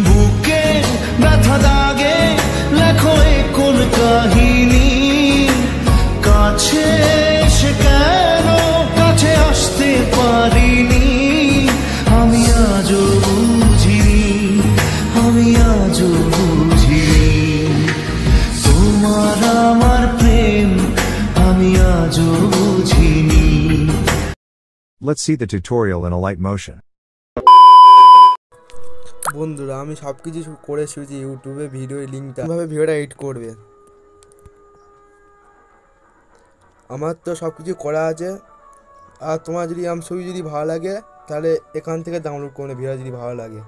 বুকে ব্যথা দাগে লেখো কোন কাহিনী, কাছে এসে কেন কাছে আসতে পারিনি, আমি আজও বুঝিনি, আমি আজও বুঝিনি তোমার আমার প্রেম, আমি আজও বুঝিনি। Let's see the tutorial in a light motion. বন্ধুরা আমি সব কিছু করে শুয়েছি ইউটিউবে, ভিডিওর লিঙ্কটা কীভাবে ভিডিওটা এডিট করবে আমার তো সব কিছু করা আছে। আর তোমার যদি আমার ছবি যদি ভালো লাগে তাহলে এখান থেকে ডাউনলোড করে ভিডিও যদি ভালো লাগে।